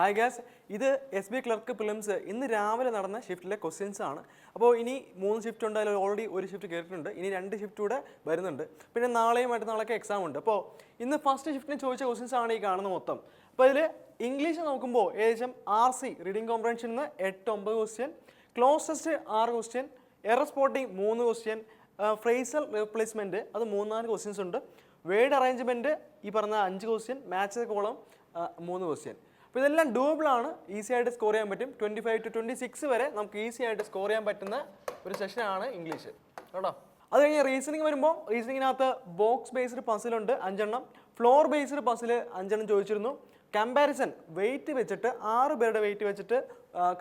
Hi Gauss, ഇത് SBI clerk prelims ഇന്ന് രാവിലെ നടന്ന ഷിഫ്റ്റിലെ ക്വസ്റ്റ്യൻസ് ആണ്. അപ്പോൾ ഇനി 3 ഷിഫ്റ്റ് ഉണ്ട്, അതിൽ ഓൾറെഡി ഒരു ഷിഫ്റ്റ് കയറിയിട്ടുണ്ട്. ഇനി 2 ഷിഫ്റ്റ് കൂടെ വരുന്നുണ്ട്. പിന്നെ നാളെയും മറ്റന്നാളൊക്കെ എക്സാം ഉണ്ട്. അപ്പോൾ ഇന്ന് ഫസ്റ്റ് ഷിഫ്റ്റിന് ചോദിച്ച ക്വസ്റ്റ്യൻസ് ആണ് ഈ കാണുന്ന മൊത്തം. അപ്പോൾ ഇതിൽ ഇംഗ്ലീഷ് നോക്കുമ്പോൾ ഏകദേശം RC റീഡിംഗ് കോംപ്രഹെൻഷനിൽ നിന്ന് 8-9 question, close test 6 question, error spotting 3 question, phrasal replacement അത് 3-4 ക്വസ്റ്റ്യൻസ് ഉണ്ട്. വേർഡ് അറേഞ്ച്മെൻറ്റ് ഈ പറഞ്ഞ 5 ക്വസ്റ്റ്യൻ, മാച്ച് കോളം 3 ക്വസ്റ്റ്യൻ. അപ്പോൾ ഇതെല്ലാം ഡൂബിൾ ആണ്, ഈസി ആയിട്ട് സ്കോർ ചെയ്യാൻ പറ്റും. 25 to 26 വരെ നമുക്ക് ഈസി ആയിട്ട് സ്കോർ ചെയ്യാൻ പറ്റുന്ന ഒരു സെഷനാണ് ഇംഗ്ലീഷ് കേട്ടോ. അത് കഴിഞ്ഞ് റീസണിങ് വരുമ്പോൾ റീസണിങ്ങിനകത്ത് ബോക്സ് ബേസ്ഡ് പസിലുണ്ട് 5 എണ്ണം, ഫ്ലോർ ബേസ്ഡ് പസിൽ 5 എണ്ണം ചോദിച്ചിരുന്നു. കമ്പാരിസൺ വെയിറ്റ് വെച്ചിട്ട് 6 പേരുടെ വെയിറ്റ് വെച്ചിട്ട്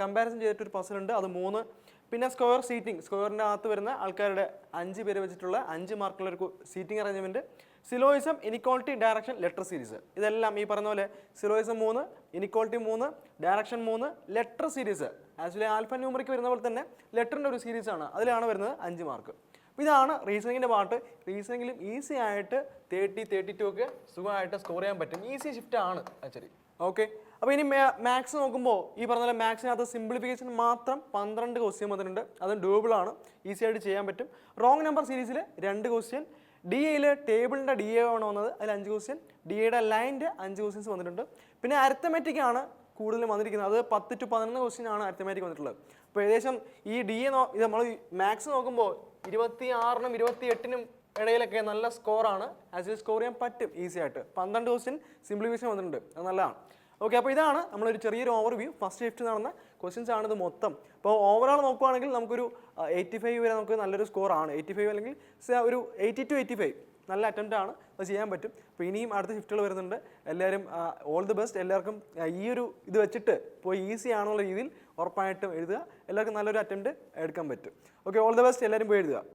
കമ്പാരിസൺ ചെയ്തിട്ടൊരു പസിലുണ്ട്, അത് 3. പിന്നെ സ്ക്വയർ സീറ്റിംഗ്, സ്ക്വയറിൻ്റെ അകത്ത് വരുന്ന ആൾക്കാരുടെ 5 പേര് വെച്ചിട്ടുള്ള 5 മാർക്കുള്ള ഒരു seating arrangement. Syllogism, inequality, direction, letter series ഇതെല്ലാം ഈ പറഞ്ഞ പോലെ syllogism 3, inequality 3, direction 3, letter series actually alphanumeric വരുന്ന പോലെ തന്നെ ലെറ്ററിൻ്റെ ഒരു സീരീസാണ്, അതിലാണ് വരുന്നത് 5 മാർക്ക്. ഇതാണ് റീസണിങ്ങിൻ്റെ പാർട്ട്. റീസണിങ്ങിലും ഈസി ആയിട്ട് 30-32 ഒക്കെ സുഖമായിട്ട് സ്കോർ ചെയ്യാൻ പറ്റും. ഈസി ഷിഫ്റ്റ് ആണ് ആക്ച്വലി. ഓക്കെ, അപ്പോൾ ഇനി മാത്സ് നോക്കുമ്പോൾ ഈ പറഞ്ഞ പോലെ മാത്സിനകത്ത് സിംപ്ലിഫിക്കേഷൻ മാത്രം 12 ക്വസ്റ്റ്യൻ വന്നിട്ടുണ്ട്. അതും ഡൂബിൾ ആണ്, ഈസി ആയിട്ട് ചെയ്യാൻ പറ്റും. റോങ് നമ്പർ സീരീസിൽ 2 ക്വസ്റ്റ്യൻ, DAയിൽ ടേബിളിൻ്റെ DA ആണ് വന്നത്, അതിൽ 5 ക്വസ്റ്റ്യൻ, DAയുടെ ലൈൻ്റെ 5 ക്വസ്റ്റ്യൻസ് വന്നിട്ടുണ്ട്. പിന്നെ അരിത്തമാറ്റിക് ആണ് കൂടുതലും വന്നിരിക്കുന്നത്, അത് 10 to 11 ക്വസ്റ്റ്യൻ ആണ് അരിത്തമാറ്റിക് വന്നിട്ടുള്ളത്. അപ്പോൾ ഏകദേശം ഈ DA ഇത് നമ്മൾ മാത്സ് നോക്കുമ്പോൾ 26-നും 28-നും ഇടയിലൊക്കെ നല്ല സ്കോറാണ്, ആക്ച്വലി സ്കോർ ചെയ്യാൻ പറ്റും ഈസി ആയിട്ട്. 12 ക്വസ്റ്റ്യൻ സിംപ്ലിഫിക്കേഷൻ വന്നിട്ടുണ്ട്, അത് നല്ലതാണ്. ഓക്കെ, അപ്പോൾ ഇതാണ് നമ്മളൊരു ചെറിയൊരു ഓവർവ്യൂ. ഫസ്റ്റ് ഷിഫ്റ്റ് നടന്ന ക്വസ്റ്റ്യൻസ് ആണിത് മൊത്തം. അപ്പോൾ ഓവറോൾ നോക്കുകയാണെങ്കിൽ നമുക്കൊരു 85 വരെ നമുക്ക് നല്ലൊരു സ്കോറാണ്. 85 അല്ലെങ്കിൽ ഒരു 80 to 85 നല്ല അറ്റംപ്റ്റ് ആണ്, അത് ചെയ്യാൻ പറ്റും. അപ്പോൾ ഇനിയും അടുത്ത ഷിഫ്റ്റുകൾ വരുന്നുണ്ട്. എല്ലാവരും ഓൾ ദി ബെസ്റ്റ്. എല്ലാവർക്കും ഈ ഒരു ഇത് വെച്ചിട്ട് പോയി ഈസി ആണെന്നുള്ള രീതിയിൽ ഉറപ്പായിട്ടും എഴുതുക. എല്ലാവർക്കും നല്ലൊരു അറ്റംപ്റ്റ് എടുക്കാൻ പറ്റും. Okay, all the best. എല്ലാവരും പോയി എഴുതുക.